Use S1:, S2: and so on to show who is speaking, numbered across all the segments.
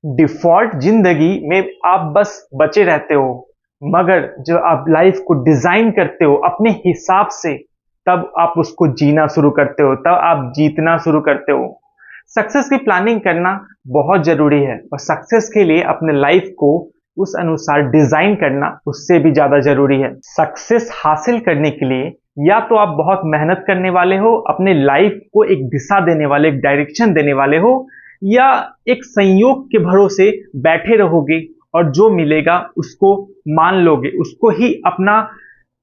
S1: Default ज़िंदगी में आप बस बचे रहते हो, मगर जब आप लाइफ़ को डिज़ाइन करते हो अपने हिसाब से, तब आप उसको जीना शुरू करते हो, तब आप जीतना शुरू करते हो। सक्सेस की प्लानिंग करना बहुत ज़रूरी है और सक्सेस के लिए अपने लाइफ़ को उस अनुसार डिज़ाइन करना उससे भी ज़्यादा ज़रूरी है। सक्सेस हासिल करने के लिए या तो आप बहुत मेहनत करने वाले हो, अपने लाइफ़ को एक दिशा देने वाले, एक डायरेक्शन देने वाले हो, या एक संयोग के भरोसे बैठे रहोगे और जो मिलेगा उसको मान लोगे, उसको ही अपना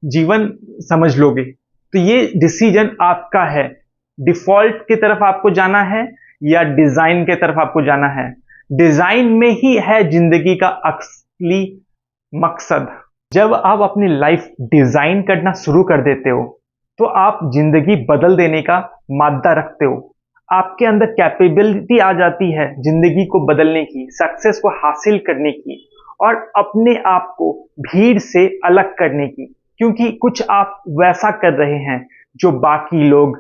S1: जीवन समझ लोगे। तो ये डिसीजन आपका है। डिफ़ॉल्ट की तरफ आपको जाना है या डिज़ाइन की तरफ आपको जाना है। डिज़ाइन में ही है ज़िंदगी का असली मकसद। जब आप अपनी लाइफ़ डिज़ाइन करना शुरू कर देते हो, तो आप ज़िंदगी बदल देने का मादा रखते हो। आपके अंदर कैपेबिलिटी आ जाती है ज़िंदगी को बदलने की, सक्सेस को हासिल करने की और अपने आप को भीड़ से अलग करने की, क्योंकि कुछ आप वैसा कर रहे हैं जो बाकी लोग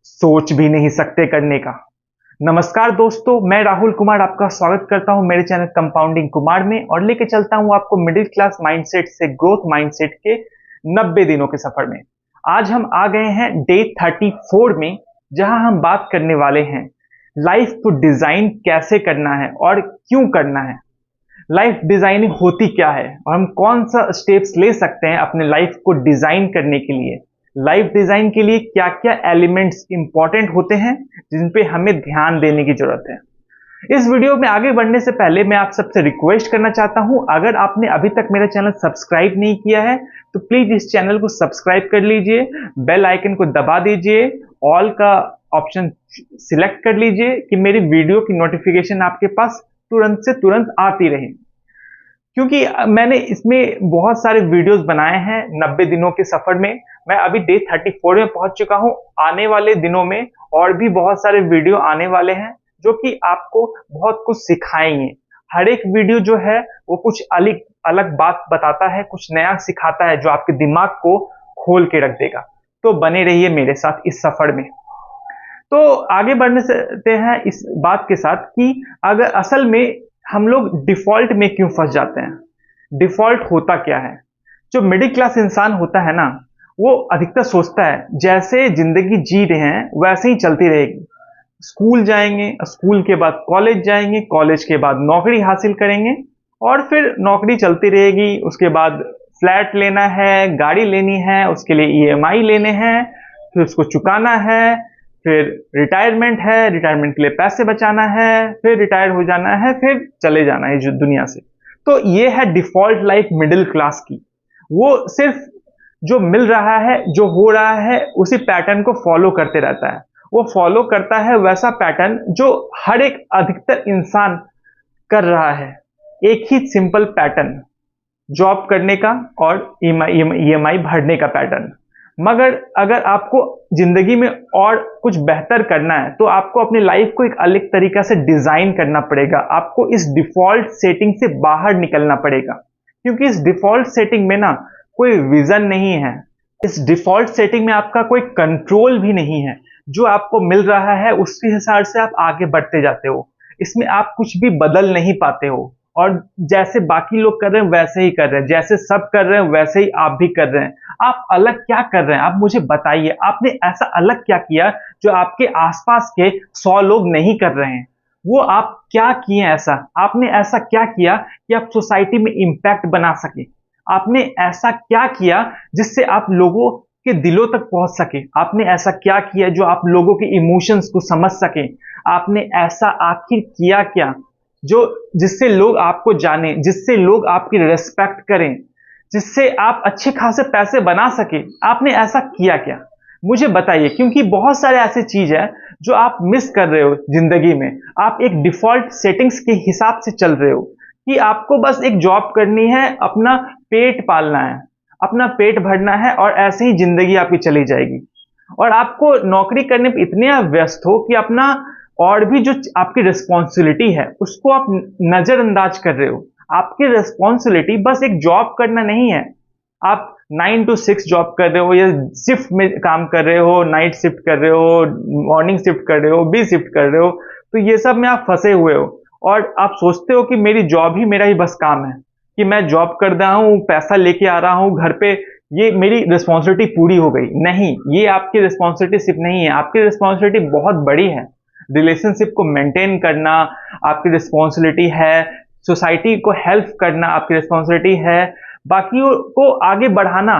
S1: सोच भी नहीं सकते करने का। नमस्कार दोस्तों, मैं राहुल कुमार आपका स्वागत करता हूं मेरे चैनल कंपाउंडिंग कुमार में और लेके चलता हूं आपको मिडिल क्लास माइंडसेट से ग्रोथ माइंडसेट के 90 दिनों के सफर में। आज हम आ गए हैं डे 34 में, जहां हम बात करने वाले हैं लाइफ को डिजाइन कैसे करना है और क्यों करना है। लाइफ डिजाइनिंग होती क्या है और हम कौन सा स्टेप्स ले सकते हैं अपने लाइफ को डिजाइन करने के लिए। लाइफ डिजाइन के लिए क्या क्या एलिमेंट्स इंपॉर्टेंट होते हैं जिन पे हमें ध्यान देने की जरूरत है। इस वीडियो में आगे बढ़ने से पहले मैं आप सबसे रिक्वेस्ट करना चाहता हूं, अगर आपने अभी तक मेरा चैनल सब्सक्राइब नहीं किया है तो प्लीज इस चैनल को सब्सक्राइब कर लीजिए, बेल आइकन को दबा दीजिए, ऑल का ऑप्शन सिलेक्ट कर लीजिए कि मेरी वीडियो की नोटिफिकेशन आपके पास तुरंत से तुरंत आती रहे। क्योंकि मैंने इसमें बहुत सारे वीडियोस बनाए हैं 90 दिनों के सफर में। मैं अभी डे 34 में पहुंच चुका हूं। आने वाले दिनों में और भी बहुत सारे वीडियो आने वाले हैं जो कि आपको बहुत कुछ सिखाएंगे। हर एक वीडियो जो है वो कुछ अलग अलग बात बताता है, कुछ नया सिखाता है जो आपके दिमाग को खोल के रख देगा। तो बने रहिए मेरे साथ इस सफर में। तो आगे बढ़ने से हैं इस बात के साथ कि अगर असल में हम लोग डिफॉल्ट में क्यों फंस जाते हैं। डिफॉल्ट होता क्या है? जो मिडिल क्लास इंसान होता है ना, वो अधिकतर सोचता है जैसे जिंदगी जी रहे हैं वैसे ही चलती रहेगी। स्कूल जाएंगे, स्कूल के बाद कॉलेज जाएंगे, कॉलेज के बाद नौकरी हासिल करेंगे और फिर नौकरी चलती रहेगी। उसके बाद फ्लैट लेना है, गाड़ी लेनी है, उसके लिए ईएमआई लेने हैं, फिर उसको चुकाना है, फिर रिटायरमेंट है, रिटायरमेंट के लिए पैसे बचाना है, फिर रिटायर हो जाना है, फिर चले जाना है जो दुनिया से। तो ये है डिफॉल्ट लाइफ मिडिल क्लास की। वो सिर्फ जो मिल रहा है, जो हो रहा है, उसी पैटर्न को फॉलो करते रहता है। वो फॉलो करता है वैसा पैटर्न जो हर एक अधिकतर इंसान कर रहा है। एक ही सिंपल पैटर्न, जॉब करने का और ईएमआई भरने का पैटर्न। मगर अगर आपको जिंदगी में और कुछ बेहतर करना है तो आपको अपनी लाइफ को एक अलग तरीका से डिजाइन करना पड़ेगा। आपको इस डिफॉल्ट सेटिंग से बाहर निकलना पड़ेगा, क्योंकि इस डिफॉल्ट सेटिंग में ना कोई विजन नहीं है। इस डिफॉल्ट सेटिंग में आपका कोई कंट्रोल भी नहीं है। जो आपको मिल रहा है उसके हिसाब से आप आगे बढ़ते जाते हो। इसमें आप कुछ भी बदल नहीं पाते हो और जैसे बाकी लोग कर रहे हैं वैसे ही कर रहे हैं, जैसे सब कर रहे हैं वैसे ही आप भी कर रहे हैं। आप अलग क्या कर रहे हैं? आप मुझे बताइए, आपने ऐसा अलग क्या किया जो आपके आसपास के 100 लोग नहीं कर रहे हैं? वो आप क्या किए ऐसा? आपने ऐसा क्या किया कि आप सोसाइटी में इंपैक्ट बना सके? आपने ऐसा क्या किया जिससे आप लोगों के दिलों तक पहुंच सके? आपने ऐसा क्या किया जो आप लोगों के इमोशंस को समझ सके? आपने ऐसा आखिर किया क्या जो जिससे लोग आपको जाने, जिससे लोग आपकी रिस्पेक्ट करें, जिससे आप अच्छे खासे पैसे बना सके? आपने ऐसा किया क्या? मुझे बताइए, क्योंकि बहुत सारे ऐसे चीज है जो आप मिस कर रहे हो जिंदगी में। आप एक डिफॉल्ट सेटिंग्स के हिसाब से चल रहे हो कि आपको बस एक जॉब करनी है, अपना पेट पालना है, अपना पेट भरना है और ऐसे ही जिंदगी आपकी चली जाएगी। और आपको नौकरी करने पे इतने आप व्यस्त हो कि अपना और भी जो आपकी रिस्पॉन्सिबिलिटी है उसको आप नजरअंदाज कर रहे हो। आपकी रिस्पॉन्सिबिलिटी बस एक जॉब करना नहीं है। आप 9 to 6 जॉब कर रहे हो या शिफ्ट में काम कर रहे हो, नाइट शिफ्ट कर रहे हो, मॉर्निंग शिफ्ट कर रहे हो, बी शिफ्ट कर रहे हो, तो ये सब में आप फंसे हुए हो। और आप सोचते हो कि मेरी जॉब ही मेरा ही बस काम है, कि मैं जॉब कर रहा हूँ, पैसा लेके आ रहा हूँ घर पे, ये मेरी रिस्पॉन्सिबिलिटी पूरी हो गई। नहीं, ये आपकी रिस्पॉन्सिबिलिटी सिर्फ नहीं है, आपकी रिस्पॉन्सिबिलिटी बहुत बड़ी है। रिलेशनशिप को मेंटेन करना आपकी रिस्पॉन्सिबिलिटी है, सोसाइटी को हेल्प करना आपकी रिस्पॉन्सिबिलिटी है, बाकियों को आगे बढ़ाना,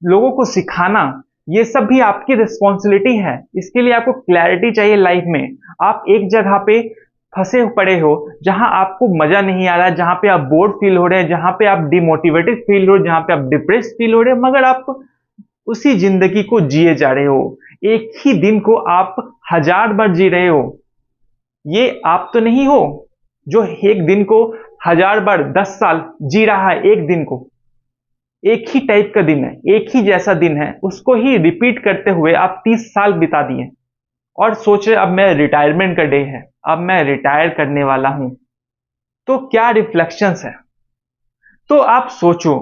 S1: लोगों को सिखाना, ये सब भी आपकी रिस्पॉन्सिबिलिटी है। इसके लिए आपको क्लैरिटी चाहिए लाइफ में। आप एक जगह पे फंसे पड़े हो जहां आपको मजा नहीं आ रहा है, जहां पे आप बोर्ड फील हो रहे हैं, जहां पे आप डिमोटिवेटेड फील हो रहे हैं, जहां पे आप डिप्रेस फील हो रहे हैं, मगर आप उसी जिंदगी को जिए जा रहे हो। एक ही दिन को आप 1000 बार जी रहे हो। ये आप तो नहीं हो जो एक दिन को 1000 बार 10 साल जी रहा है। एक दिन को एक ही टाइप का दिन है, एक ही जैसा दिन है, उसको ही रिपीट करते हुए आप 30 साल बिता दिए और सोच रहे अब मैं रिटायरमेंट का डे है, अब मैं रिटायर करने वाला हूं। तो क्या रिफ्लेक्शंस है? तो आप सोचो,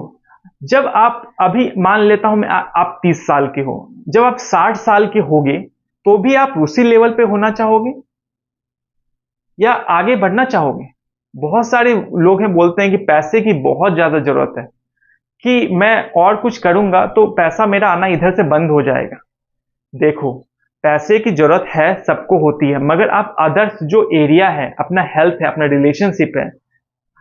S1: जब आप अभी मान लेता हूं मैं आप 30 साल के हो, जब आप 60 साल के होगे तो भी आप उसी लेवल पे होना चाहोगे या आगे बढ़ना चाहोगे? बहुत सारे लोग हैं बोलते हैं कि पैसे की बहुत ज्यादा जरूरत है, कि मैं और कुछ करूंगा तो पैसा मेरा आना इधर से बंद हो जाएगा। देखो, पैसे की जरूरत है, सबको होती है, मगर आप अदर्स जो एरिया है, अपना हेल्थ है, अपना रिलेशनशिप है,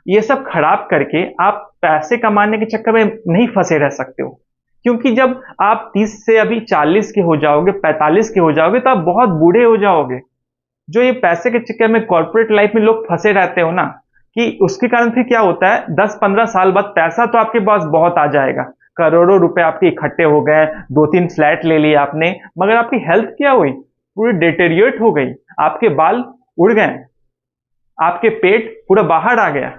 S1: ये सब खराब करके आप पैसे कमाने के चक्कर में नहीं फंसे रह सकते हो। क्योंकि जब आप 30 से अभी 40 के हो जाओगे, 45 के हो जाओगे, तो आप बहुत बूढ़े हो जाओगे। जो ये पैसे के चक्कर में कॉर्पोरेट लाइफ में लोग फंसे रहते हो ना, कि उसके कारण फिर क्या होता है, 10-15 साल बाद पैसा तो आपके पास बहुत आ जाएगा, करोड़ों रुपए आपके इकट्ठे हो गए, 2-3 फ्लैट ले लिए आपने, मगर आपकी हेल्थ क्या हुई? पूरी डिटेरियोरेट हो गई। आपके बाल उड़ गए, आपके पेट पूरा बाहर आ गया,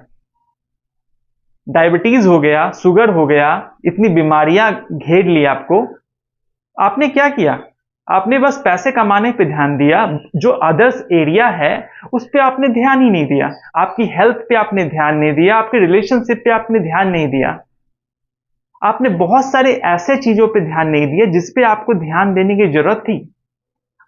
S1: डायबिटीज हो गया, शुगर हो गया, इतनी बीमारियां घेर ली आपको। आपने क्या किया? आपने बस पैसे कमाने पे ध्यान दिया, जो अदर्स एरिया है उस पे आपने ध्यान ही नहीं दिया। आपकी हेल्थ पे आपने ध्यान नहीं दिया, आपके रिलेशनशिप पे आपने ध्यान नहीं दिया। आपने बहुत सारे ऐसे चीजों पे ध्यान नहीं दिया जिस पे आपको ध्यान देने की जरूरत थी।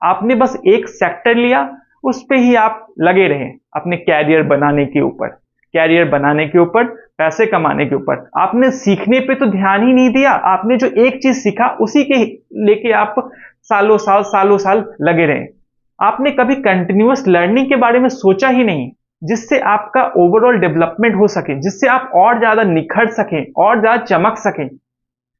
S1: आपने बस एक सेक्टर लिया, उस पे ही आप लगे रहे, अपने कैरियर बनाने के ऊपर, कैरियर बनाने के ऊपर, पैसे कमाने के ऊपर। आपने सीखने पे तो ध्यान ही नहीं दिया। आपने जो एक चीज सीखा उसी के लेके आप सालों साल लगे रहे। आपने कभी कंटिन्यूअस लर्निंग के बारे में सोचा ही नहीं, जिससे आपका ओवरऑल डेवलपमेंट हो सके, जिससे आप और ज्यादा निखर सके, और ज्यादा चमक सके।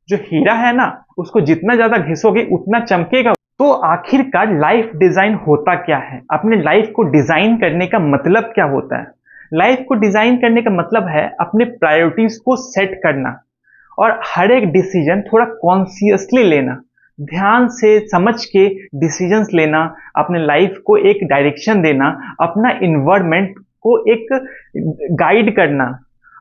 S1: जो हीरा है ना, उसको जितना ज्यादा घिसोगे उतना चमकेगा। तो आखिरकार लाइफ डिजाइन होता क्या है? अपने लाइफ को डिजाइन करने का मतलब क्या होता है? लाइफ को डिजाइन करने का मतलब है अपने प्रायोरिटीज को सेट करना और हर एक डिसीजन थोड़ा कॉन्शियसली लेना, ध्यान से समझ के डिसीजंस लेना, अपने लाइफ को एक डायरेक्शन देना, अपना इन्वायरमेंट को एक गाइड करना,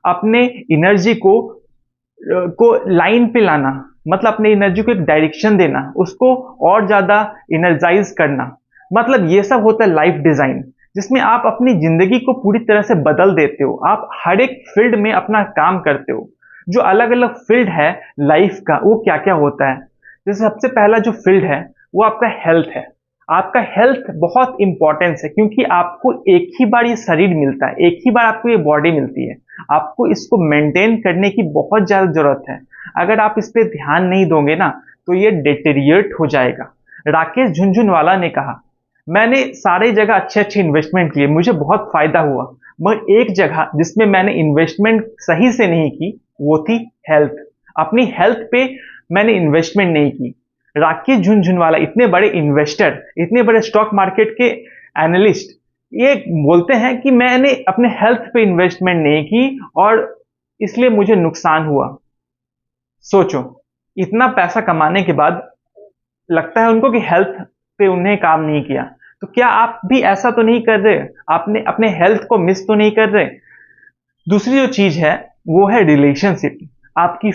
S1: अपने एनर्जी को लाइन पे लाना, मतलब अपने एनर्जी को एक डायरेक्शन देना, उसको और ज्यादा एनर्जाइज करना। मतलब ये सब होता है लाइफ डिजाइन, जिसमें आप अपनी जिंदगी को पूरी तरह से बदल देते हो। आप हर एक फील्ड में अपना काम करते हो। जो अलग अलग फील्ड है लाइफ का, वो क्या क्या होता है? जैसे सबसे पहला जो फील्ड है वो आपका हेल्थ है। आपका हेल्थ बहुत इंपॉर्टेंस है, क्योंकि आपको एक ही बार ये शरीर मिलता है, एक ही बार आपको ये बॉडी मिलती है। आपको इसको मेंटेन करने की बहुत ज्यादा जरूरत है। अगर आप इस पे ध्यान नहीं दोगे ना, तो ये डिटेरियोरेट हो जाएगा। राकेश झुनझुनवाला ने कहा, मैंने सारे जगह अच्छे अच्छे इन्वेस्टमेंट किए, मुझे बहुत फायदा हुआ, मगर एक जगह जिसमें मैंने इन्वेस्टमेंट सही से नहीं की, वो थी हेल्थ। अपनी हेल्थ पे मैंने इन्वेस्टमेंट नहीं की। राकेश झुनझुनवाला इतने बड़े इन्वेस्टर, इतने बड़े स्टॉक मार्केट के एनालिस्ट, ये बोलते हैं कि मैंने अपने हेल्थ पे इन्वेस्टमेंट नहीं की और इसलिए मुझे नुकसान हुआ। सोचो, इतना पैसा कमाने के बाद लगता है उनको कि हेल्थ पे उन्हें काम नहीं किया। तो क्या आप भी ऐसा तो नहीं कर रहे? आपने अपने हेल्थ को मिस तो नहीं कर रहे? दूसरी जो चीज है वो है रिलेशनशिप। आपकी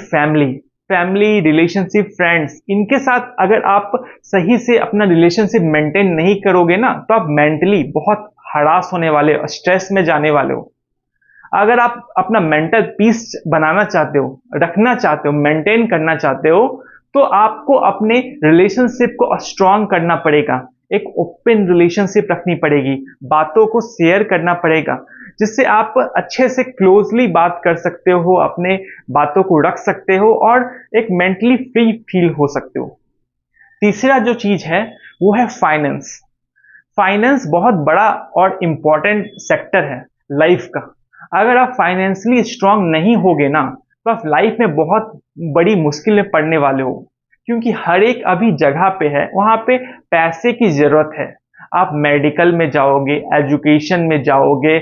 S1: फैमिली, रिलेशनशिप, फ्रेंड्स, इनके साथ अगर आप सही से अपना रिलेशनशिप मेंटेन नहीं करोगे ना, तो आप मेंटली बहुत हरास होने वाले हो, स्ट्रेस में जाने वाले हो। अगर आप अपना मेंटल पीस बनाना चाहते हो, रखना चाहते हो, मेंटेन करना चाहते हो, तो आपको अपने रिलेशनशिप को स्ट्रांग करना पड़ेगा। एक ओपन रिलेशनशिप रखनी पड़ेगी, बातों को शेयर करना पड़ेगा। जिससे आप अच्छे से क्लोजली बात कर सकते हो, अपने बातों को रख सकते हो और एक मेंटली फ्री फील हो सकते हो। तीसरा जो चीज है वो है फाइनेंस। फाइनेंस बहुत बड़ा और इम्पॉर्टेंट सेक्टर है लाइफ का। अगर आप फाइनेंशियली स्ट्रांग नहीं होगे ना, तो आप लाइफ में बहुत बड़ी मुश्किल में पड़ने वाले हो, क्योंकि हर एक अभी जगह पे है वहां पे पैसे की जरूरत है। आप मेडिकल में जाओगे, एजुकेशन में जाओगे,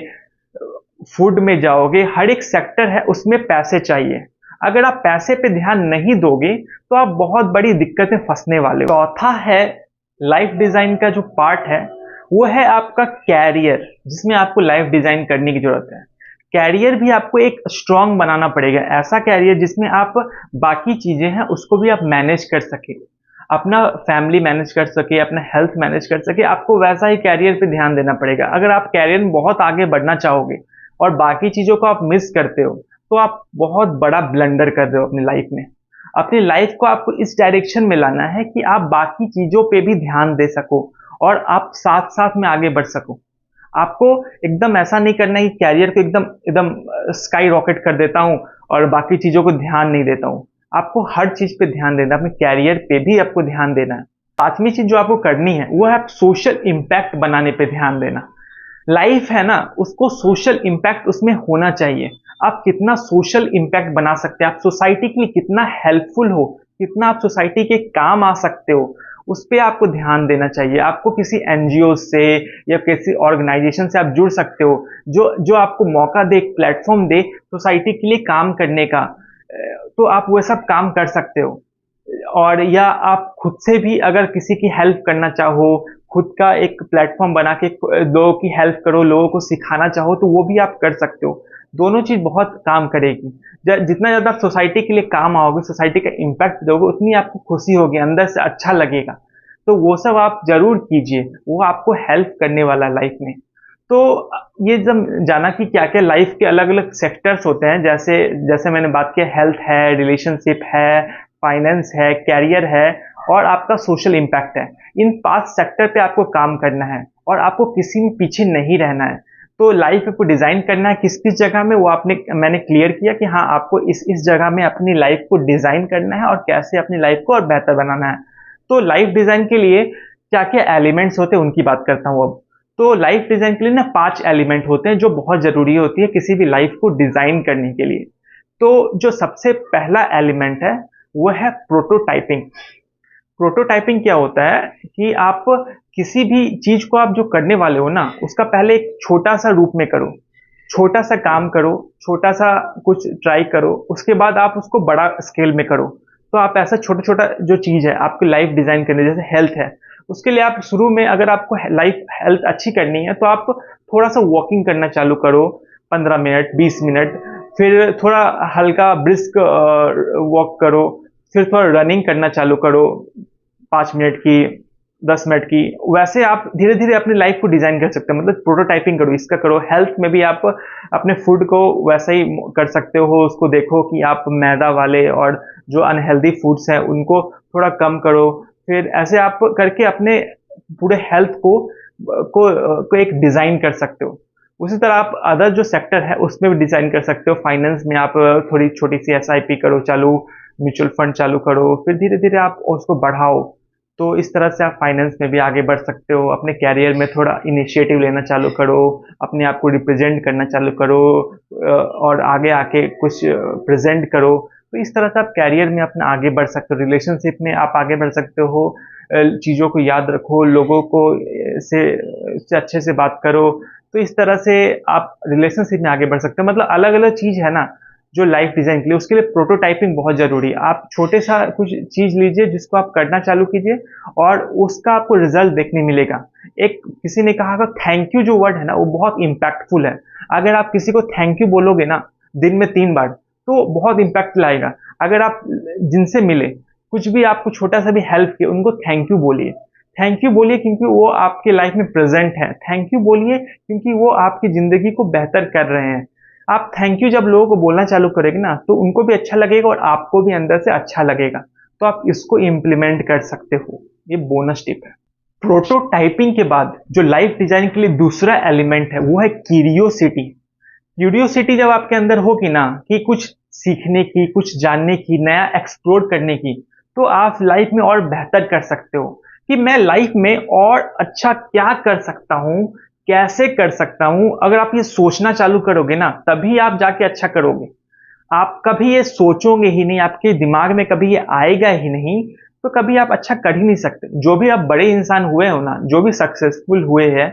S1: फूड में जाओगे, हर एक सेक्टर है उसमें पैसे चाहिए। अगर आप पैसे पे ध्यान नहीं दोगे तो आप बहुत बड़ी दिक्कत में फंसने वाले हो। चौथा है लाइफ डिजाइन का जो पार्ट है वो है आपका कैरियर, जिसमें आपको लाइफ डिजाइन करने की जरूरत है। कैरियर भी आपको एक स्ट्रांग बनाना पड़ेगा, ऐसा कैरियर जिसमें आप बाकी चीजें हैं उसको भी आप मैनेज कर सके, अपना फैमिली मैनेज कर सके, अपना हेल्थ मैनेज कर सके। आपको वैसा ही कैरियर पे ध्यान देना पड़ेगा। अगर आप कैरियर में बहुत आगे बढ़ना चाहोगे और बाकी चीजों को आप मिस करते हो तो आप बहुत बड़ा ब्लंडर कर रहे हो अपनी लाइफ में। अपनी लाइफ को आपको इस डायरेक्शन में लाना है कि आप बाकी चीजों पे भी ध्यान दे सको और आप साथ साथ में आगे बढ़ सको। आपको एकदम ऐसा नहीं करना है कि कैरियर को एकदम एकदम स्काई रॉकेट कर देता हूं और बाकी चीजों को ध्यान नहीं देता हूं। आपको हर चीज पे ध्यान देना, अपने कैरियर पे भी आपको ध्यान देना है। पांचवी चीज जो आपको करनी है वो है सोशल इंपैक्ट बनाने पे ध्यान देना। लाइफ है ना, उसको सोशल इंपैक्ट उसमें होना चाहिए। आप कितना सोशल इंपैक्ट बना सकते हैं, आप सोसाइटी के लिए कितना हेल्पफुल हो, कितना आप सोसाइटी के काम आ सकते हो, उस पर आपको ध्यान देना चाहिए। आपको किसी एनजीओ से या किसी ऑर्गेनाइजेशन से आप जुड़ सकते हो जो जो आपको मौका दे, प्लेटफॉर्म दे सोसाइटी के लिए काम करने का, तो आप वो सब काम कर सकते हो। और या आप खुद से भी अगर किसी की हेल्प करना चाहो, खुद का एक प्लेटफॉर्म बना के लोगों की हेल्प करो, लोगों को सिखाना चाहो, तो वो भी आप कर सकते हो। दोनों चीज बहुत काम करेगी। जितना ज्यादा आप सोसाइटी के लिए काम आओगे, सोसाइटी का इम्पैक्ट दोगे, उतनी आपको खुशी होगी, अंदर से अच्छा लगेगा। तो वो सब आप जरूर कीजिए, वो आपको हेल्प करने वाला लाइफ में। तो ये जब जाना कि क्या क्या लाइफ के अलग अलग सेक्टर्स होते हैं, जैसे जैसे मैंने बात किया, हेल्थ है, रिलेशनशिप है, फाइनेंस है, कैरियर है और आपका सोशल इम्पैक्ट है। इन 5 सेक्टर पे आपको काम करना है और आपको किसी में पीछे नहीं रहना है। तो लाइफ को डिजाइन करना है किस किस जगह में, वो मैंने क्लियर किया कि हाँ, आपको इस जगह में अपनी लाइफ को डिजाइन करना है और कैसे अपनी लाइफ को और बेहतर बनाना है। तो लाइफ डिजाइन के लिए क्या क्या एलिमेंट्स होते हैं उनकी बात करता हूँ अब। तो लाइफ डिजाइन के लिए ना 5 एलिमेंट होते हैं जो बहुत जरूरी होती है किसी भी लाइफ को डिजाइन करने के लिए। तो जो सबसे पहला एलिमेंट है वो है प्रोटोटाइपिंग। प्रोटोटाइपिंग क्या होता है कि आप किसी भी चीज को आप जो करने वाले हो ना, उसका पहले एक छोटा सा रूप में करो, छोटा सा काम करो, छोटा सा कुछ ट्राई करो, उसके बाद आप उसको बड़ा स्केल में करो। तो आप ऐसा छोटा छोटा जो चीज है आपकी लाइफ डिजाइन करने, जैसे हेल्थ है, उसके लिए आप शुरू में अगर आपको लाइफ हेल्थ अच्छी करनी है तो आप थोड़ा सा वॉकिंग करना चालू करो, 15 मिनट 20 मिनट, फिर थोड़ा हल्का ब्रिस्क वॉक करो, फिर थोड़ा रनिंग करना चालू करो 5 मिनट की, 10 मिनट की। वैसे आप धीरे धीरे अपनी लाइफ को डिजाइन कर सकते हैं, मतलब प्रोटोटाइपिंग करो, इसका करो। हेल्थ में भी आप अपने फूड को वैसा ही कर सकते हो, उसको देखो कि आप मैदा वाले और जो अनहेल्दी फूड्स हैं उनको थोड़ा कम करो। फिर ऐसे आप करके अपने पूरे हेल्थ को एक डिजाइन कर सकते हो। उसी तरह आप अदर जो सेक्टर है उसमें भी डिजाइन कर सकते हो। फाइनेंस में आप थोड़ी छोटी सी एसआईपी करो चालू, म्यूचुअल फंड चालू करो, फिर धीरे धीरे आप उसको बढ़ाओ। तो इस तरह से आप फाइनेंस में भी आगे बढ़ सकते हो। अपने कैरियर में थोड़ा इनिशिएटिव लेना चालू करो, अपने आप को रिप्रेजेंट करना चालू करो और आगे आके कुछ प्रेजेंट करो। तो इस तरह से आप कैरियर में अपना आगे बढ़ सकते हो। रिलेशनशिप में आप आगे बढ़ सकते हो, चीज़ों को याद रखो, लोगों को से अच्छे से बात करो। तो इस तरह से आप रिलेशनशिप में आगे बढ़ सकते हो। मतलब अलग अलग चीज़ है ना जो लाइफ डिजाइन के लिए, उसके लिए प्रोटोटाइपिंग बहुत जरूरी है। आप छोटे सा कुछ चीज लीजिए जिसको आप करना चालू कीजिए और उसका आपको रिजल्ट देखने मिलेगा। एक किसी ने कहा था थैंक यू जो वर्ड है ना वो बहुत इंपैक्टफुल है। अगर आप किसी को थैंक यू बोलोगे ना दिन में 3 बार तो बहुत इंपैक्ट लाएगा। अगर आप जिनसे मिले, कुछ भी आपको छोटा सा भी हेल्प किया, उनको थैंक यू बोलिए। थैंक यू बोलिए क्योंकि वो आपके लाइफ में प्रेजेंट है। थैंक यू बोलिए क्योंकि वो आपकी जिंदगी को बेहतर कर रहे हैं। आप थैंक यू जब लोगों को बोलना चालू करेंगे ना तो उनको भी अच्छा लगेगा और आपको भी अंदर से अच्छा लगेगा। तो आप इसको इम्प्लीमेंट कर सकते हो, ये बोनस टिप है। प्रोटोटाइपिंग के बाद जो लाइफ डिजाइन के लिए दूसरा एलिमेंट है वो है क्यूरियोसिटी। क्यूरियोसिटी जब आपके अंदर होगी ना कि कुछ सीखने की, कुछ जानने की, नया एक्सप्लोर करने की, तो आप लाइफ में और बेहतर कर सकते हो कि मैं लाइफ में और अच्छा क्या कर सकता हूँ, कैसे कर सकता हूँ। अगर आप ये सोचना चालू करोगे ना, तभी आप जाके अच्छा करोगे। आप कभी ये सोचोगे ही नहीं, आपके दिमाग में कभी ये आएगा ही नहीं, तो कभी आप अच्छा कर ही नहीं सकते। जो भी आप बड़े इंसान हुए हो ना, जो भी सक्सेसफुल हुए हैं,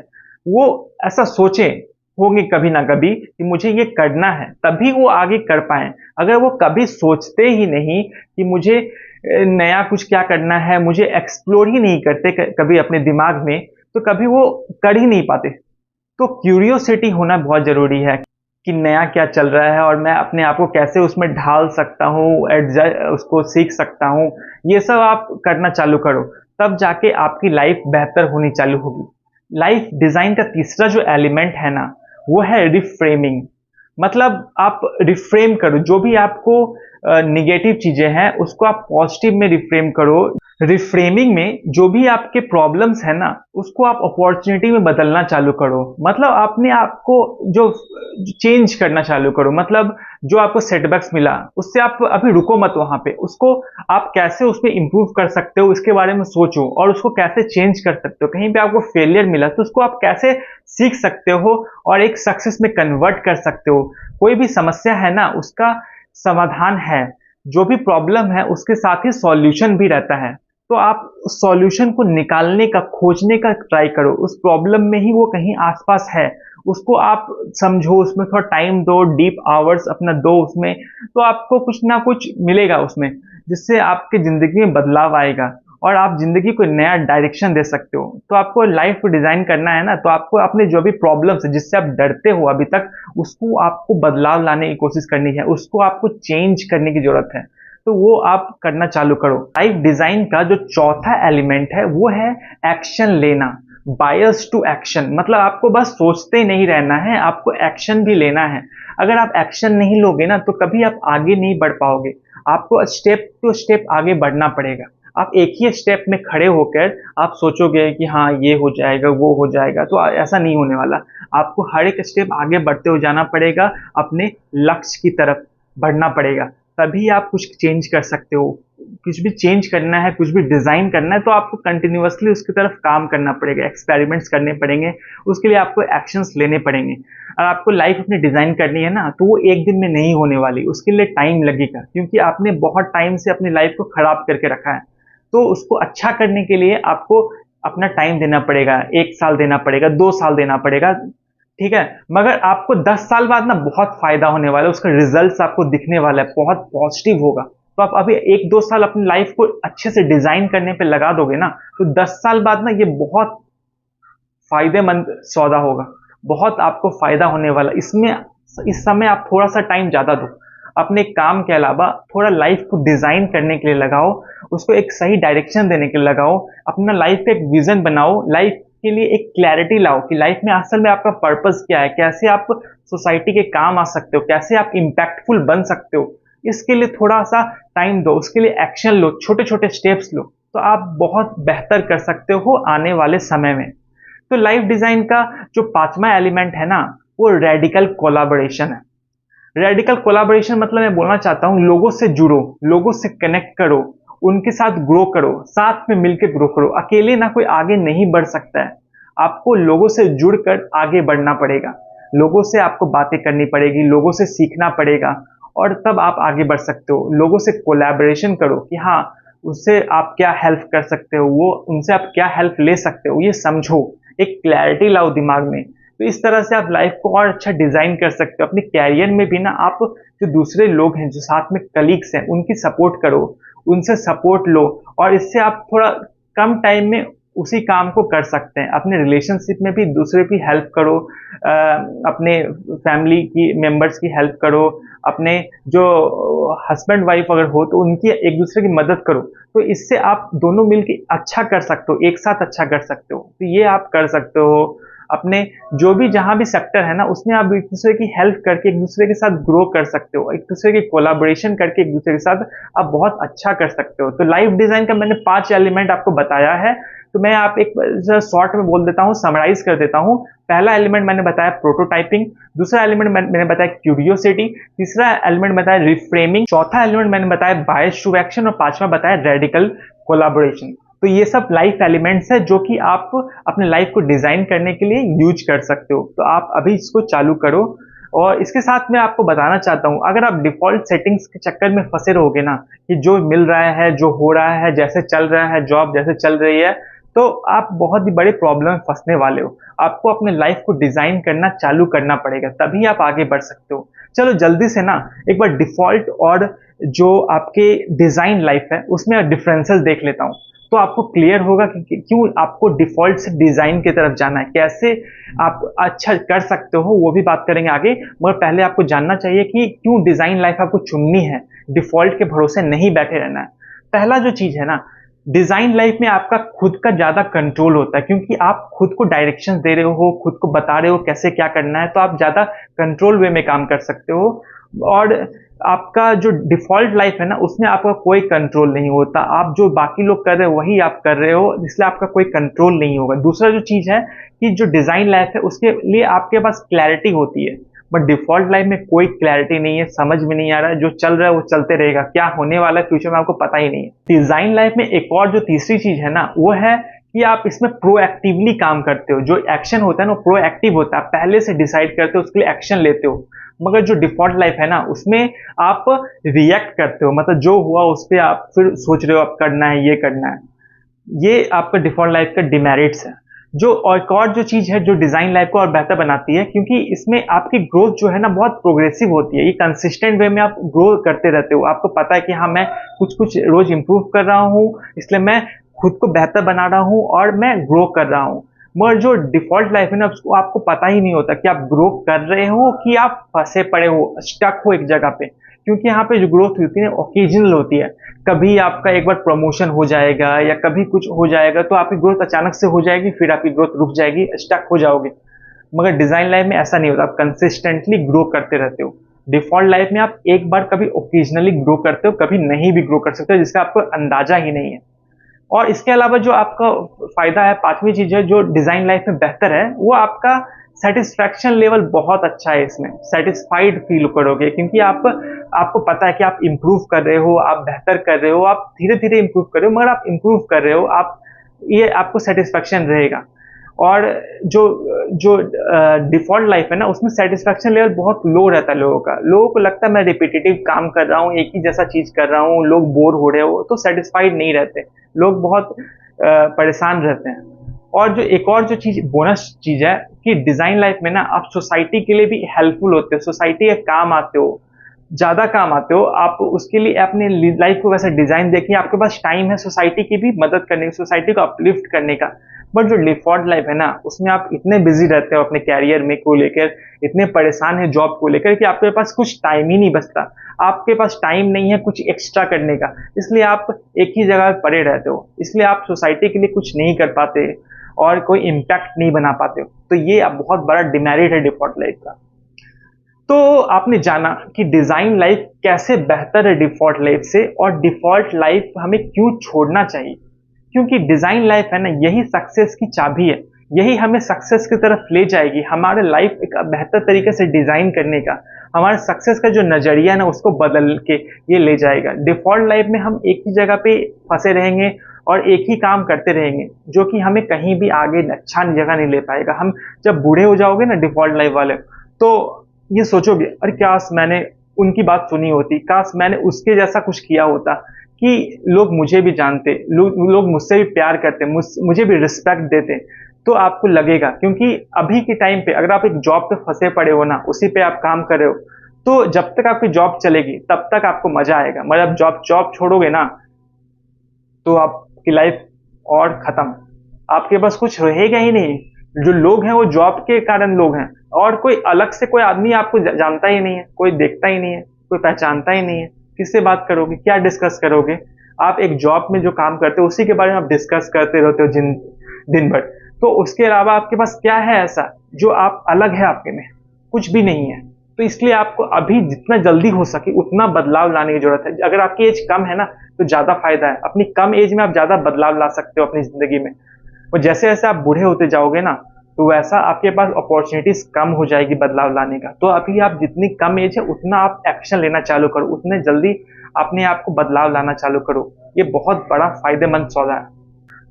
S1: वो ऐसा सोचे होंगे कभी ना कभी कि मुझे ये करना है, तभी वो आगे कर पाए। अगर वो कभी सोचते ही नहीं कि मुझे नया कुछ क्या करना है, मुझे एक्सप्लोर ही नहीं करते कभी अपने दिमाग में, तो कभी वो कर ही नहीं पाते। तो क्यूरियोसिटी होना बहुत ज़रूरी है कि नया क्या चल रहा है और मैं अपने आप को कैसे उसमें ढाल सकता हूँ, उसको सीख सकता हूँ। ये सब आप करना चालू करो, तब जाके आपकी लाइफ बेहतर होनी चालू होगी। लाइफ डिज़ाइन का तीसरा जो एलिमेंट है ना, वो है रिफ्रेमिंग। मतलब आप रिफ्रेम करो, जो भी आपको निगेटिव चीज़ें हैं, उसको आप पॉजिटिव में रिफ्रेम करो। रिफ्रेमिंग में जो भी आपके प्रॉब्लम्स है ना, उसको आप अपॉर्चुनिटी में बदलना चालू करो। मतलब अपने आप को जो चेंज करना चालू करो। मतलब जो आपको सेटबैक्स मिला, उससे आप अभी रुको मत वहां पे, उसको आप कैसे उसमें इंप्रूव कर सकते हो, इसके बारे में सोचो और उसको कैसे चेंज कर सकते हो। कहीं पे आपको फेलियर मिला तो उसको आप कैसे सीख सकते हो और एक सक्सेस में कन्वर्ट कर सकते हो। कोई भी समस्या है ना, उसका समाधान है। जो भी प्रॉब्लम है, उसके साथ ही सॉल्यूशन भी रहता है। तो आप उस सॉल्यूशन को निकालने का, खोजने का ट्राई करो। उस प्रॉब्लम में ही वो कहीं आसपास है, उसको आप समझो, उसमें थोड़ा टाइम दो, डीप आवर्स अपना दो उसमें, तो आपको कुछ ना कुछ मिलेगा उसमें, जिससे आपकी ज़िंदगी में बदलाव आएगा और आप ज़िंदगी को नया डायरेक्शन दे सकते हो। तो आपको लाइफ को डिज़ाइन करना है ना, तो आपको अपने जो भी प्रॉब्लम्स है, जिससे आप डरते हो अभी तक, उसको आपको बदलाव लाने की कोशिश करनी है, उसको आपको चेंज करने की ज़रूरत है। तो वो आप करना चालू करो। लाइफ डिजाइन का जो चौथा एलिमेंट है, वो है एक्शन लेना। बायस टू एक्शन, मतलब आपको बस सोचते नहीं रहना है, आपको एक्शन भी लेना है। अगर आप एक्शन नहीं लोगे ना, तो कभी आप आगे नहीं बढ़ पाओगे। आपको स्टेप टू स्टेप आगे बढ़ना पड़ेगा। आप एक ही स्टेप में खड़े होकर आप सोचोगे कि हाँ ये हो जाएगा, वो हो जाएगा, तो ऐसा नहीं होने वाला। आपको हर एक स्टेप आगे बढ़ते हो जाना पड़ेगा, अपने लक्ष्य की तरफ बढ़ना पड़ेगा। तभी आप कुछ चेंज कर सकते हो। कुछ भी चेंज करना है, कुछ भी डिज़ाइन करना है, तो आपको कंटिन्यूअसली उसकी तरफ काम करना पड़ेगा, एक्सपेरिमेंट्स करने पड़ेंगे, उसके लिए आपको एक्शंस लेने पड़ेंगे। और आपको लाइफ अपनी डिज़ाइन करनी है ना, तो वो एक दिन में नहीं होने वाली, उसके लिए टाइम लगेगा, क्योंकि आपने बहुत टाइम से अपनी लाइफ को खराब करके रखा है। तो उसको अच्छा करने के लिए आपको अपना टाइम देना पड़ेगा, 1 साल देना पड़ेगा, 2 साल देना पड़ेगा, ठीक है? मगर आपको 10 साल बाद ना बहुत फ़ायदा होने वाला है, उसका रिज़ल्ट्स आपको दिखने वाला है, बहुत पॉज़िटिव होगा। तो आप अभी 1-2 साल अपनी लाइफ़ को अच्छे से डिज़ाइन करने पे लगा दोगे ना, तो 10 साल बाद ना ये बहुत फ़ायदेमंद सौदा होगा। बहुत आपको फ़ायदा होने वाला है। इस समय आप थोड़ा-सा टाइम ज़्यादा दो। अपने काम के अलावा थोड़ा लाइफ़ को डिज़ाइन करने के लिए लगाओ, उसको एक सही डायरेक्शन देने के लिए लगाओ, अपना लाइफ़ का एक विज़न बनाओ, लाइफ़ के लिए एक क्लैरिटी लाओ कि लाइफ़ में असल में आपका पर्पस क्या है, कैसे आप सोसाइटी के काम आ सकते हो, कैसे आप इम्पैक्टफुल बन सकते हो। इसके लिए थोड़ा-सा टाइम दो, उसके लिए एक्शन लो, छोटे-छोटे स्टेप्स लो, तो आप बहुत बेहतर कर सकते हो आने वाले समय में। तो लाइफ डिजाइन का जो पांचवा एलिमेंट है ना, वो रेडिकल कोलाबोरेशन है। रेडिकल कोलाबोरेशन मतलब मैं बोलना चाहता हूँ, लोगों से जुड़ो, लोगों से कनेक्ट करो, उनके साथ ग्रो करो, साथ में मिलकर ग्रो करो। अकेले ना कोई आगे नहीं बढ़ सकता है। आपको लोगों से जुड़कर आगे बढ़ना पड़ेगा, लोगों से आपको बातें करनी पड़ेगी, लोगों से सीखना पड़ेगा, और तब आप आगे बढ़ सकते हो। लोगों से कोलैबोरेशन करो कि हाँ, उससे आप क्या हेल्प कर सकते हो, वो उनसे आप क्या हेल्प ले सकते हो, ये समझो, एक क्लैरिटी लाओ दिमाग में। तो इस तरह से आप लाइफ को और अच्छा डिजाइन कर सकते हो। अपने कैरियर में भी ना आप जो दूसरे लोग हैं, जो साथ में कलीग्स हैं, उनकी सपोर्ट करो, उनसे सपोर्ट लो, और इससे आप थोड़ा कम टाइम में उसी काम को कर सकते हैं। अपने रिलेशनशिप में भी दूसरे की हेल्प करो, अपने फैमिली की मेंबर्स की हेल्प करो, अपने जो हस्बैंड वाइफ अगर हो तो उनकी एक दूसरे की मदद करो। तो इससे आप दोनों मिलके अच्छा कर सकते हो, एक साथ अच्छा कर सकते हो। तो ये आप कर सकते हो। अपने जो भी जहाँ भी सेक्टर है ना, उसमें आप एक दूसरे की हेल्प करके एक दूसरे के साथ ग्रो कर सकते हो, एक दूसरे की कोलाबोरेशन करके एक दूसरे के साथ आप बहुत अच्छा कर सकते हो। तो लाइफ डिजाइन का मैंने 5 एलिमेंट आपको बताया है। तो मैं आप एक शॉर्ट में बोल देता हूँ, समराइज कर देता हूँ। पहला एलिमेंट मैंने बताया प्रोटोटाइपिंग, दूसरा एलिमेंट मैंने बताया क्यूरियोसिटी, तीसरा एलिमेंट बताया रिफ्रेमिंग, चौथा एलिमेंट मैंने बताया बायस टू एक्शन और पांचवा बताया रेडिकल कोलाबोरेशन। तो ये सब लाइफ एलिमेंट्स है जो कि आप अपने लाइफ को डिजाइन करने के लिए यूज कर सकते हो। तो आप अभी इसको चालू करो। और इसके साथ मैं आपको बताना चाहता हूं, अगर आप डिफॉल्ट सेटिंग्स के चक्कर में फंसे रहोगे ना, कि जो मिल रहा है, जो हो रहा है, जैसे चल रहा है, जॉब जैसे चल रही है, तो आप बहुत ही बड़े प्रॉब्लम में फंसने वाले हो। आपको अपने लाइफ को डिजाइन करना चालू करना पड़ेगा, तभी आप आगे बढ़ सकते हो। चलो जल्दी से ना एक बार डिफॉल्ट और जो आपके डिजाइन लाइफ है उसमें डिफरेंसेस देख लेता हूं, तो आपको क्लियर होगा कि क्यों आपको डिफॉल्ट से डिजाइन की तरफ जाना है, कैसे आप अच्छा कर सकते हो, वो भी बात करेंगे आगे। मगर पहले आपको जानना चाहिए कि क्यों डिजाइन लाइफ आपको चुननी है, डिफॉल्ट के भरोसे नहीं बैठे रहना है। पहला जो चीज है ना, डिजाइन लाइफ में आपका खुद का ज्यादा कंट्रोल होता है, क्योंकि आप खुद को डायरेक्शन दे रहे हो, खुद को बता रहे हो कैसे क्या करना है, तो आप ज्यादा कंट्रोल वे में काम कर सकते हो। और आपका जो डिफॉल्ट लाइफ है ना, उसमें आपका कोई कंट्रोल नहीं होता, आप जो बाकी लोग कर रहे हो वही आप कर रहे हो, इसलिए आपका कोई कंट्रोल नहीं होगा। दूसरा जो चीज है कि जो डिजाइन लाइफ है उसके लिए आपके पास क्लैरिटी होती है, बट डिफॉल्ट लाइफ में कोई क्लैरिटी नहीं है, समझ में नहीं आ रहा है, जो चल रहा है वो चलते रहेगा, क्या होने वाला है फ्यूचर में आपको पता ही नहीं है। डिजाइन लाइफ में एक और जो तीसरी चीज है ना, वो है कि आप इसमें प्रोएक्टिवली काम करते हो। जो एक्शन होता है ना, प्रोएक्टिव होता है, पहले से डिसाइड करते हो, उसके लिए एक्शन लेते हो। मगर जो डिफॉल्ट लाइफ है ना, उसमें आप रिएक्ट करते हो, मतलब जो हुआ उस पर आप फिर सोच रहे हो अब करना है, ये करना है। ये आपका डिफॉल्ट लाइफ का डिमेरिट्स है। जो और एक और जो चीज है जो डिजाइन लाइफ को और बेहतर बनाती है, क्योंकि इसमें आपकी ग्रोथ जो है ना बहुत प्रोग्रेसिव होती है, ये कंसिस्टेंट वे में आप ग्रो करते रहते हो। आपको पता है कि हाँ, मैं कुछ कुछ रोज इंप्रूव कर रहा हूँ, इसलिए मैं खुद को बेहतर बना रहा हूँ और मैं ग्रो कर रहा हूँ। मगर जो डिफॉल्ट लाइफ है ना, उसको आपको पता ही नहीं होता कि आप ग्रो कर रहे हो कि आप फंसे पड़े हो, स्टक हो एक जगह पे। क्योंकि यहाँ पे जो ग्रोथ होती है ओकेजनल होती है, कभी आपका एक बार प्रमोशन हो जाएगा या कभी कुछ हो जाएगा, तो आपकी ग्रोथ अचानक से हो जाएगी, फिर आपकी ग्रोथ रुक जाएगी, स्टक हो जाओगे। मगर डिजाइन लाइफ में ऐसा नहीं होता, आप कंसिस्टेंटली ग्रो करते रहते हो। डिफॉल्ट लाइफ में आप एक बार कभी ओकेजनली ग्रो करते हो, कभी नहीं भी ग्रो कर सकते हो, जिसका आपको अंदाजा ही नहीं है। और इसके अलावा जो आपका फायदा है, पांचवी चीज है जो डिजाइन लाइफ में बेहतर है, वो आपका सेटिस्फैक्शन लेवल बहुत अच्छा है। इसमें सेटिस्फाइड फील करोगे, क्योंकि आपको पता है कि आप इंप्रूव कर रहे हो, आप बेहतर कर रहे हो, आप धीरे धीरे इंप्रूव कर रहे हो, मगर आप इंप्रूव कर रहे हो, आप ये आपको सेटिस्फैक्शन रहेगा। और जो जो डिफॉल्ट लाइफ है ना, उसमें सेटिस्फैक्शन लेवल बहुत लो रहता है लोगों को लगता है मैं रिपीटेटिव काम कर रहा हूँ, एक ही जैसा चीज कर रहा हूँ, लोग बोर हो रहे हो, तो सेटिस्फाइड नहीं रहते, लोग बहुत परेशान रहते हैं। और जो एक और जो चीज बोनस चीज है कि डिजाइन लाइफ में ना आप सोसाइटी के लिए भी हेल्पफुल होते हो, सोसाइटी के काम आते हो, ज्यादा काम आते हो। आप उसके लिए अपने लाइफ को वैसे डिजाइन देखिए, आपके पास टाइम है सोसाइटी की भी मदद करने की, सोसाइटी को अपलिफ्ट करने का। बट जो डिफॉल्ट लाइफ है ना, उसमें आप इतने बिजी रहते हो अपने कैरियर में को लेकर, इतने परेशान है जॉब को लेकर, कि आपके पास कुछ टाइम ही नहीं बचता, आपके पास टाइम नहीं है कुछ एक्स्ट्रा करने का, इसलिए आप एक ही जगह पड़े रहते हो, इसलिए आप सोसाइटी के लिए कुछ नहीं कर पाते और कोई इम्पैक्ट नहीं बना पाते हो। तो ये अब बहुत बड़ा डिमेरिट है डिफॉल्ट लाइफ का। तो आपने जाना कि डिजाइन लाइफ कैसे बेहतर है डिफॉल्ट लाइफ से, और डिफॉल्ट लाइफ हमें क्यों छोड़ना चाहिए। क्योंकि डिजाइन लाइफ है ना, यही सक्सेस की चाबी है, यही हमें सक्सेस की तरफ ले जाएगी, हमारे लाइफ एक बेहतर तरीके से डिजाइन करने का, हमारे सक्सेस का जो नजरिया है ना उसको बदल के ये ले जाएगा। डिफॉल्ट लाइफ में हम एक ही जगह पे फंसे रहेंगे और एक ही काम करते रहेंगे, जो कि हमें कहीं भी आगे अच्छा जगह नहीं ले पाएगा। हम जब बूढ़े हो जाओगे ना डिफॉल्ट लाइफ वाले, तो ये सोचोगे अरे काश मैंने उनकी बात सुनी होती, काश मैंने उसके जैसा कुछ किया होता, कि लोग मुझे भी जानते, लोग मुझसे भी प्यार करते, मुझे भी रिस्पेक्ट देते। तो आपको लगेगा, क्योंकि अभी के टाइम पे अगर आप एक जॉब पे फंसे पड़े हो ना, उसी पे आप काम कर रहे हो, तो जब तक आपकी जॉब चलेगी तब तक आपको मजा आएगा, मतलब जॉब छोड़ोगे ना तो आपकी लाइफ और खत्म, आपके पास कुछ रहेगा ही नहीं। जो लोग हैं वो जॉब के कारण लोग हैं, और कोई अलग से कोई आदमी आपको जानता ही नहीं है, कोई देखता ही नहीं है, कोई पहचानता ही नहीं है। किससे बात करोगे, क्या डिस्कस करोगे। आप एक जॉब में जो काम करते हो उसी के बारे में आप डिस्कस करते रहते हो दिन भर, तो उसके अलावा आपके पास क्या है ऐसा जो आप अलग है, आपके में कुछ भी नहीं है। तो इसलिए आपको अभी जितना जल्दी हो सके उतना बदलाव लाने की जरूरत है। अगर आपकी एज कम है ना, तो ज्यादा फायदा है, अपनी कम एज में आप ज्यादा बदलाव ला सकते हो अपनी जिंदगी में। और जैसे जैसे आप बूढ़े होते जाओगे ना, तो वैसा आपके पास अपॉर्चुनिटीज कम हो जाएगी बदलाव लाने का। तो अभी आप जितनी कम एज है उतना आप एक्शन लेना चालू करो, उतने जल्दी अपने आप को बदलाव लाना चालू करो। ये बहुत बड़ा फायदेमंद सौदा है।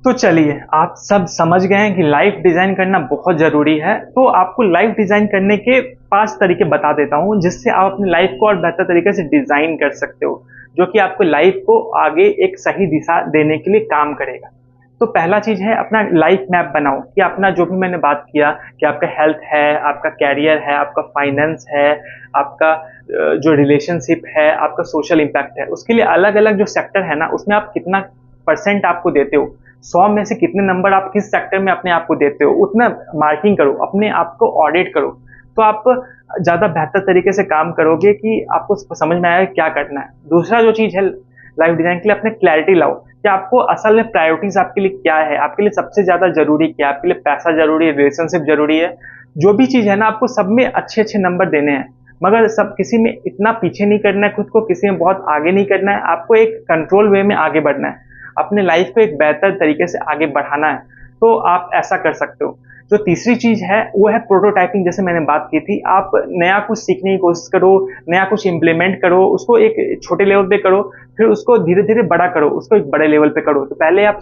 S1: तो चलिए, आप सब समझ गए हैं कि लाइफ डिजाइन करना बहुत जरूरी है। तो आपको लाइफ डिजाइन करने के 5 तरीके बता देता हूँ, जिससे आप अपनी लाइफ को और बेहतर तरीके से डिजाइन कर सकते हो, जो कि आपको लाइफ को आगे एक सही दिशा देने के लिए काम करेगा। तो पहला चीज है, अपना लाइफ मैप बनाओ कि अपना जो भी मैंने बात किया कि आपका हेल्थ है, आपका कैरियर है, आपका फाइनेंस है, आपका जो रिलेशनशिप है, आपका सोशल इम्पैक्ट है, उसके लिए अलग अलग जो सेक्टर है ना, उसमें आप कितना परसेंट आपको देते हो, 100 में से कितने नंबर आप किस सेक्टर में अपने आप को देते हो, उतना मार्किंग करो, अपने आप को ऑडिट करो। तो आप ज्यादा बेहतर तरीके से काम करोगे कि आपको समझ में आएगा क्या करना है। दूसरा जो चीज है लाइफ डिजाइन के लिए, अपने क्लैरिटी लाओ कि आपको असल में प्रायोरिटीज आपके लिए क्या है, आपके लिए सबसे ज्यादा जरूरी क्या है। आपके लिए पैसा जरूरी है, रिलेशनशिप जरूरी है, जो भी चीज है ना, आपको सब में अच्छे अच्छे नंबर देने हैं, मगर सब किसी में इतना पीछे नहीं करना है खुद को, किसी में बहुत आगे नहीं करना है। आपको एक कंट्रोल वे में आगे बढ़ना है, अपने लाइफ को एक बेहतर तरीके से आगे बढ़ाना है। तो आप ऐसा कर सकते हो। जो तीसरी चीज है वो है प्रोटोटाइपिंग। जैसे मैंने बात की थी, आप नया कुछ सीखने की कोशिश करो, नया कुछ इंप्लीमेंट करो, उसको एक छोटे लेवल पे करो, फिर उसको धीरे धीरे बड़ा करो, उसको एक बड़े लेवल पे करो। तो पहले आप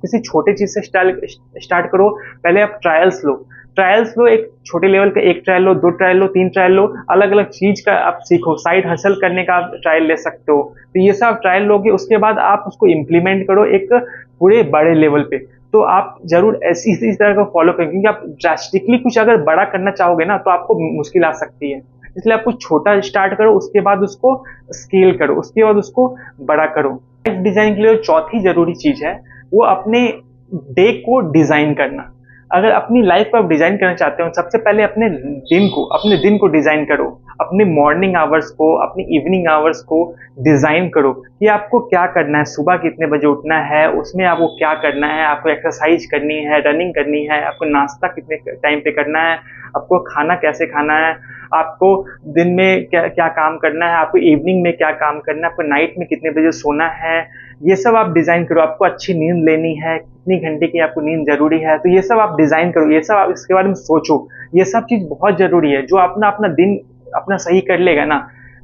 S1: किसी छोटे चीज से स्टार्ट करो। पहले आप ट्रायल्स लो, एक छोटे लेवल का एक ट्रायल लो, 2 ट्रायल लो, 3 ट्रायल लो, अलग अलग चीज का आप सीखो। साइड हसल करने का आप ट्रायल ले सकते हो। तो ये सब ट्रायल लोगे, उसके बाद आप उसको इम्प्लीमेंट करो एक पूरे बड़े लेवल पे। तो आप जरूर ऐसी इस तरह का फॉलो करें, क्योंकि आप ड्रास्टिकली कुछ अगर बड़ा करना चाहोगे ना, तो आपको मुश्किल आ सकती है। इसलिए आप कुछ छोटा स्टार्ट करो, उसके बाद उसको स्केल करो, उसके बाद उसको बड़ा करो। लाइफ डिजाइन के लिए चौथी जरूरी चीज है वो अपने डे को डिजाइन करना। अगर अपनी लाइफ को आप डिजाइन करना चाहते हो, सबसे पहले अपने दिन को डिजाइन करो। अपने मॉर्निंग आवर्स को, अपनी इवनिंग आवर्स को डिजाइन करो कि आपको क्या करना है। सुबह कितने बजे उठना है, उसमें आपको क्या करना है, आपको एक्सरसाइज करनी है, रनिंग करनी है, आपको नाश्ता कितने टाइम पे करना है, आपको खाना कैसे खाना है, आपको दिन में क्या क्या काम करना है, आपको इवनिंग में क्या काम करना है, आपको नाइट में कितने बजे सोना है। ये सब आप डिजाइन करो। आपको अच्छी नींद लेनी है, कितनी घंटे की आपको नींद जरूरी है, तो ये सब आप डिजाइन करो। ये सब आप इसके बारे में सोचो। ये सब चीज बहुत जरूरी है। जो अपना अपना दिन अपना सही कर लेगा ना,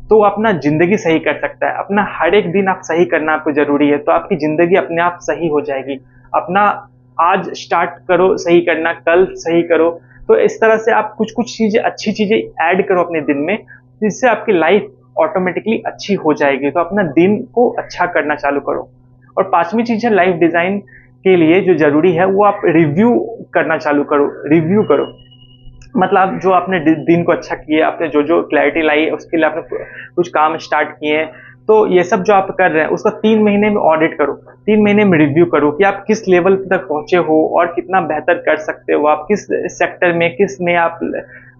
S1: तो वो अपना जिंदगी सही कर सकता है। अपना हर एक दिन आप सही करना आपको जरूरी है, तो आपकी जिंदगी अपने आप सही हो जाएगी। अपना आज स्टार्ट करो सही करना, कल सही करो। तो इस तरह से आप कुछ कुछ चीजें, अच्छी चीजें ऐड करो अपने दिन में, जिससे आपकी लाइफ ऑटोमेटिकली अच्छी हो जाएगी। तो अपना दिन को अच्छा करना चालू करो। और 5वीं चीज है लाइफ डिजाइन के लिए जो जरूरी है, वो आप रिव्यू करना चालू करो। रिव्यू करो मतलब जो आपने दिन को अच्छा किए, आपने जो जो क्लैरिटी लाई है, उसके लिए आपने कुछ काम स्टार्ट किए हैं, तो ये सब जो आप कर रहे हैं उसको 3 महीने में ऑडिट करो। 3 महीने में रिव्यू करो कि आप किस लेवल तक पहुंचे हो और कितना बेहतर कर सकते हो। आप किस सेक्टर में, किस में आप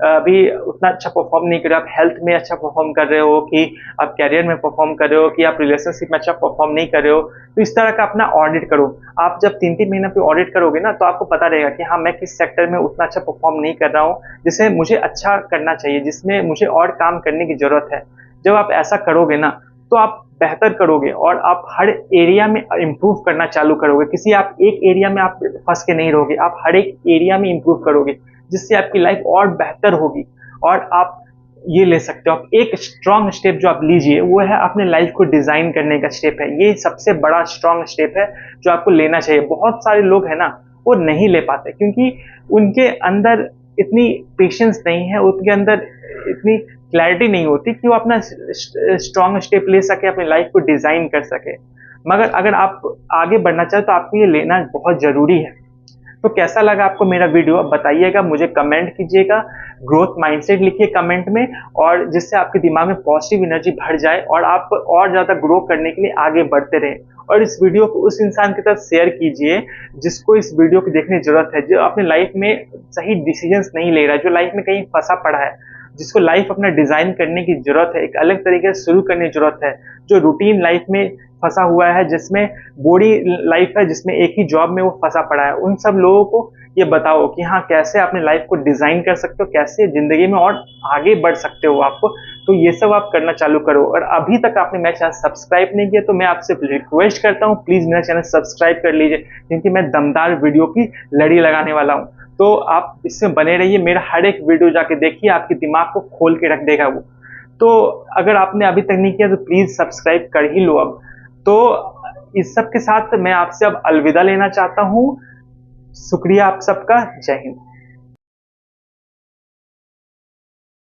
S1: अभी उतना अच्छा परफॉर्म नहीं कर रहे हो। आप हेल्थ में अच्छा परफॉर्म कर रहे हो कि आप कैरियर में परफॉर्म कर रहे हो कि आप रिलेशनशिप में अच्छा परफॉर्म नहीं कर रहे हो। तो इस तरह का अपना ऑडिट करो। आप जब 3-3 महीने पे ऑडिट करोगे ना, तो आपको पता रहेगा कि हाँ, मैं किस सेक्टर में उतना अच्छा परफॉर्म नहीं कर रहा हूँ जिसे मुझे अच्छा करना चाहिए, जिसमें मुझे और काम करने की जरूरत है। जब आप ऐसा करोगे ना, तो आप बेहतर करोगे और आप हर एरिया में इंप्रूव करना चालू करोगे। किसी आप एक एरिया में आप फंस के नहीं रहोगे, आप हर एक एरिया में इंप्रूव करोगे, जिससे आपकी लाइफ और बेहतर होगी। और आप ये ले सकते हो। आप एक स्ट्रॉन्ग स्टेप जो आप लीजिए, वो है अपने लाइफ को डिजाइन करने का स्टेप है। ये सबसे बड़ा स्ट्रॉन्ग स्टेप है जो आपको लेना चाहिए। बहुत सारे लोग है ना, वो नहीं ले पाते क्योंकि उनके अंदर इतनी पेशेंस नहीं है, उनके अंदर इतनी क्लैरिटी नहीं होती कि वो अपना स्ट्रॉन्ग स्टेप ले सके, अपनी लाइफ को डिजाइन कर सके। मगर अगर आप आगे बढ़ना चाहते तो आपको ये लेना बहुत जरूरी है। तो कैसा लगा आपको मेरा वीडियो, अब बताइएगा, मुझे कमेंट कीजिएगा। ग्रोथ माइंडसेट लिखिए कमेंट में, और जिससे आपके दिमाग में पॉजिटिव एनर्जी भर जाए और आप और ज्यादा ग्रो करने के लिए आगे बढ़ते रहें। और इस वीडियो को उस इंसान के साथ शेयर कीजिए जिसको इस वीडियो को देखने की जरूरत है, जो अपने लाइफ में सही डिसीजंस नहीं ले रहा है, जो लाइफ में कहीं फंसा पड़ा है, जिसको लाइफ अपना डिजाइन करने की जरूरत है, एक अलग तरीके से शुरू करने की जरूरत है, जो रूटीन लाइफ में फंसा हुआ है, जिसमें बोरी लाइफ है, जिसमें एक ही जॉब में वो फंसा पड़ा है। उन सब लोगों को ये बताओ कि हाँ, कैसे अपने लाइफ को डिजाइन कर सकते हो, कैसे जिंदगी में और आगे बढ़ सकते हो आपको। तो ये सब आप करना चालू करो। और अभी तक आपने मेरा चैनल सब्सक्राइब नहीं किया तो मैं आपसे रिक्वेस्ट करता हूँ, प्लीज मेरा चैनल सब्सक्राइब कर लीजिए, क्योंकि मैं दमदार वीडियो की लड़ी लगाने वाला हूँ। तो आप इसमें बने रहिए, मेरा हर एक वीडियो जाके देखिए, आपके दिमाग को खोल के रख देगा वो। तो अगर आपने अभी तक नहीं किया तो प्लीज सब्सक्राइब कर ही लो अब। तो इस सब के साथ मैं आपसे अब अलविदा लेना चाहता हूँ। शुक्रिया आप सबका। जय हिंद।